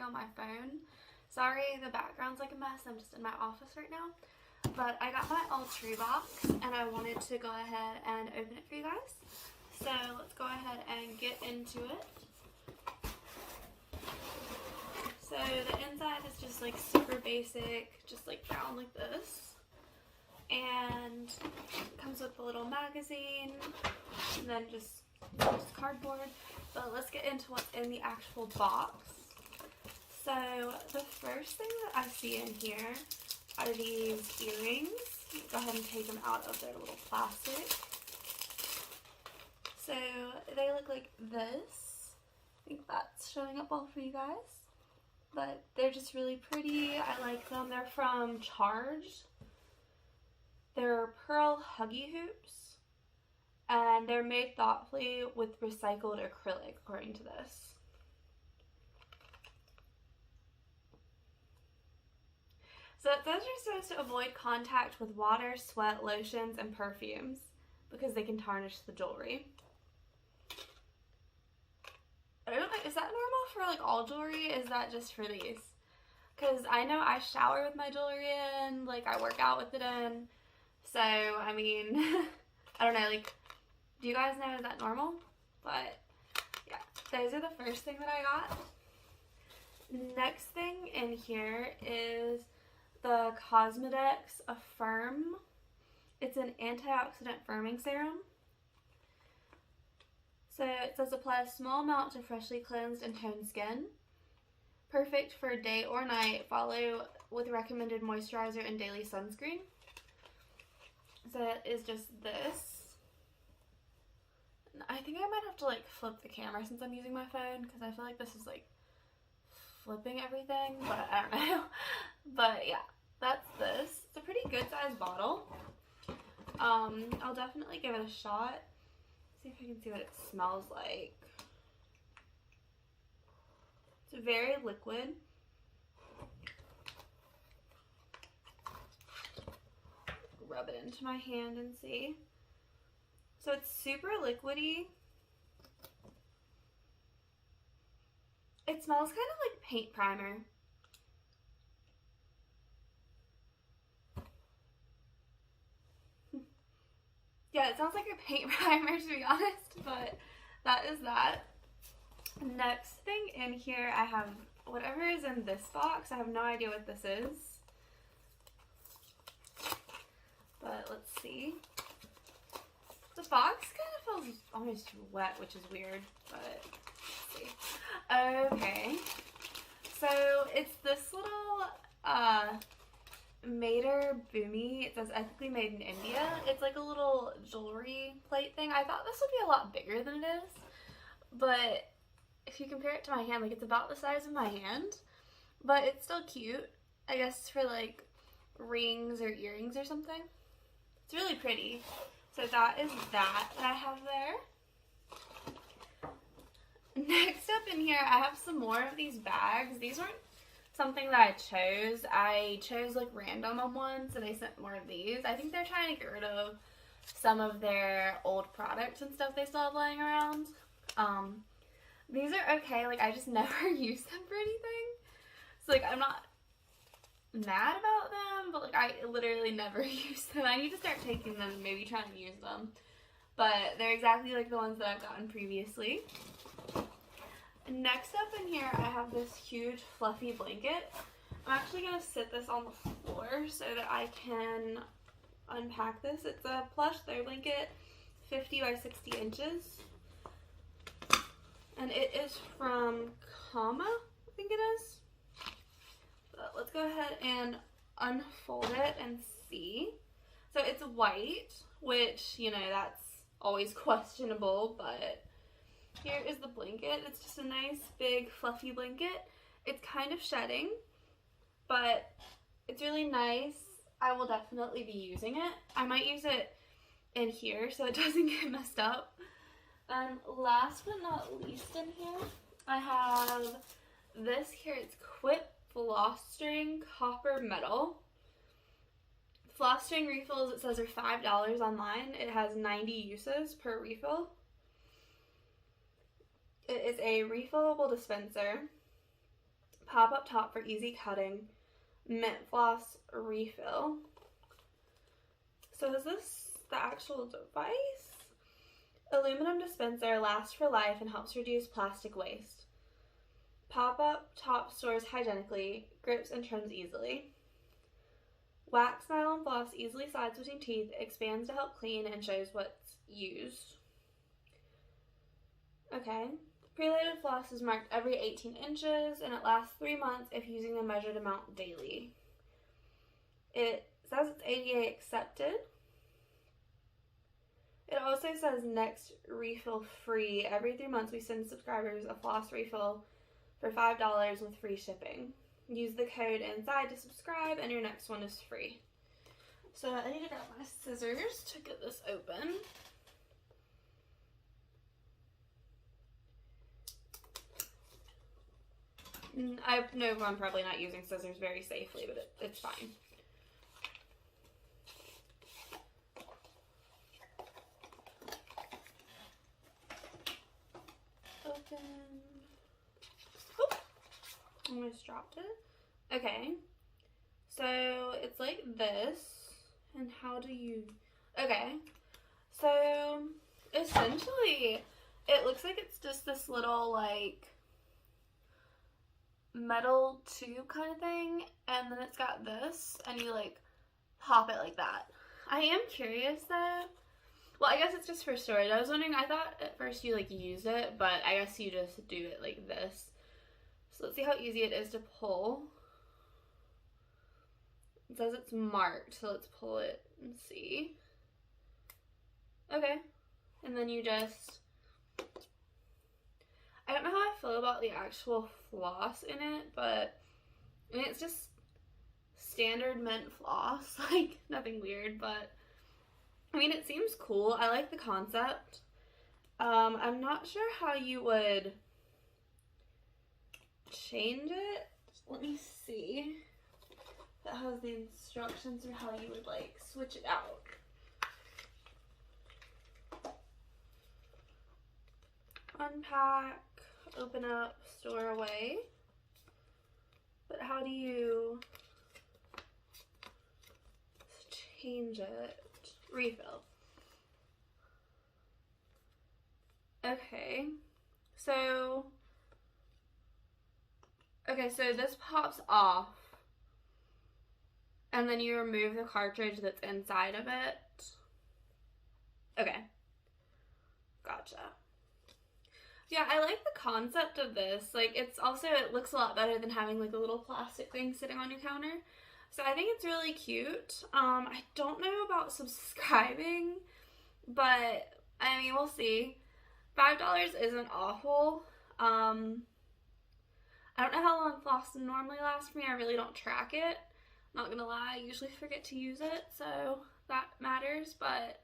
on my phone. Sorry, the background's like a mess. I'm just in my office right now. But I got my Alltrue box and I wanted to go ahead and open it for you guys. So let's go ahead and get into it. So the inside is just like super basic, just like brown like this. And it comes with a little magazine and then just cardboard. But let's get into what's in the actual box. So the first thing that I see in here are these earrings. Go ahead and take them out of their little plastic. So they look like this. I think that's showing up well for you guys. But they're just really pretty. I like them. They're from Charged. They're pearl huggy hoops. And they're made thoughtfully with recycled acrylic, according to this. So it says you're supposed to avoid contact with water, sweat, lotions, and perfumes because they can tarnish the jewelry. I don't know, is that normal for like all jewelry? Is that just for these? Because I know I shower with my jewelry in, like I work out with it in. So, I mean, I don't know, like, do you guys know, is that normal? But, yeah, those are the first thing that I got. Next thing in here is the Cosmetics Affirm. It's an antioxidant firming serum. So it says apply a small amount to freshly cleansed and toned skin. Perfect for day or night. Follow with recommended moisturizer and daily sunscreen. So it is just this. I think I might have to like flip the camera since I'm using my phone because I feel like this is like flipping everything, but I don't know. But yeah, that's this. It's a pretty good sized bottle. I'll definitely give it a shot. See if I can see what it smells like. It's very liquid. Rub it into my hand and see. So it's super liquidy. It smells kind of like paint primer. Yeah, it sounds like a paint primer to be honest, but that is that. Next thing in here, I have whatever is in this box. I have no idea what this is. But let's see. The box kind of feels almost wet, which is weird, but let's see. Okay. So it's this little Mater Boomy. It says ethically made in India. It's like a little jewelry plate thing. I thought this would be a lot bigger than it is, but if you compare it to my hand, like it's about the size of my hand, but it's still cute. I guess for like rings or earrings or something. It's really pretty. So that is that I have there. Next up in here, I have some more of these bags. These weren't something that I chose. I chose like random ones, so they sent more of these. I think they're trying to get rid of some of their old products and stuff they still have laying around. These are okay. Like I just never use them for anything. So like I'm not mad about them, but like I literally never use them. I need to start taking them and maybe try and use them. But they're exactly like the ones that I've gotten previously. Next up in here, I have this huge fluffy blanket. I'm actually going to sit this on the floor so that I can unpack this. It's a plush throw blanket, 50 by 60 inches. And it is from Kama, I think it is. But let's go ahead and unfold it and see. So it's white, which, you know, that's always questionable, but here is the blanket. It's just a nice big fluffy blanket. It's kind of shedding, but it's really nice. I will definitely be using it. I might use it in here so it doesn't get messed up. And last but not least in here, I have this here. It's Quip Floss String Copper Metal. Floss string refills, it says, are $5 online. It has 90 uses per refill. It is a refillable dispenser. pop-up top for easy cutting, mint floss refill. So is this the actual device? Aluminum dispenser lasts for life and helps reduce plastic waste. Pop-up top stores hygienically, grips and trims easily. Wax nylon floss easily slides between teeth, expands to help clean, and shows what's used. Okay. Pre-lated floss is marked every 18 inches, and it lasts 3 months if using the measured amount daily. It says it's ADA accepted. It also says next refill free. Every 3 months we send subscribers a floss refill for $5 with free shipping. Use the code inside to subscribe and your next one is free. So I need to grab my scissors to get this open. I know I'm probably not using scissors very safely, but it's fine. Open. Oh, I almost dropped it. Okay, so it's like this, and how do you, okay, so essentially it looks like it's just this little like metal tube kind of thing, and then it's got this, and you like pop it like that. I am curious though. Well, I guess it's just for storage. I was wondering, I thought at first you like use it, but I guess you just do it like this. So let's see how easy it is to pull. It says it's marked, so let's pull it and see. Okay, and then you just, I don't know how I feel about the actual floss in it, but I mean, it's just standard mint floss, like nothing weird, but I mean, it seems cool. I like the concept. I'm not sure how you would change it. Let me see if it has the instructions or how you would like switch it out. Unpack, open up, store away. But how do you change it? Refill. Okay, so this pops off, and then you remove the cartridge that's inside of it. Okay, gotcha. Yeah, I like the concept of this. Like, it's also, it looks a lot better than having like a little plastic thing sitting on your counter. So I think it's really cute. I don't know about subscribing, but I mean, we'll see. $5 isn't awful. I don't know how long floss normally lasts for me. I really don't track it. Not gonna lie, I usually forget to use it, so that matters. But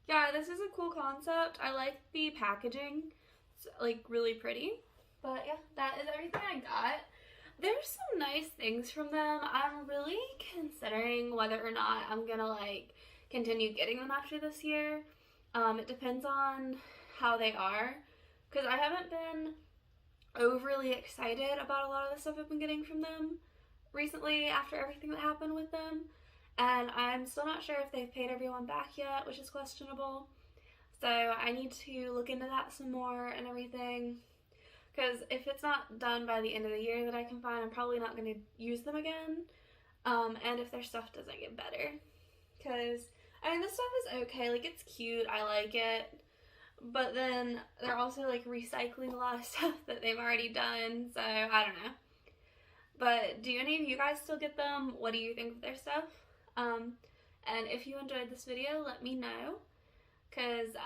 yeah, this is a cool concept. I like the packaging. It's like really pretty. But yeah, that is everything I got. There's some nice things from them. I'm really considering whether or not I'm gonna like continue getting them after this year. It depends on how they are, because I haven't been overly excited about a lot of the stuff I've been getting from them recently after everything that happened with them, and I'm still not sure if they've paid everyone back yet, which is questionable. So I need to look into that some more and everything. Because if it's not done by the end of the year that I can find, I'm probably not going to use them again. And if their stuff doesn't get better. Because, I mean, this stuff is okay. Like, it's cute. I like it. But then they're also, like, recycling a lot of stuff that they've already done. So, I don't know. But do any of you guys still get them? What do you think of their stuff? And if you enjoyed this video, let me know. Because,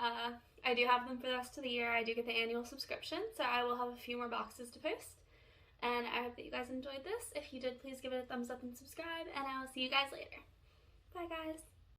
I do have them for the rest of the year. I do get the annual subscription, so I will have a few more boxes to post. And I hope that you guys enjoyed this. If you did, please give it a thumbs up and subscribe, and I will see you guys later. Bye, guys.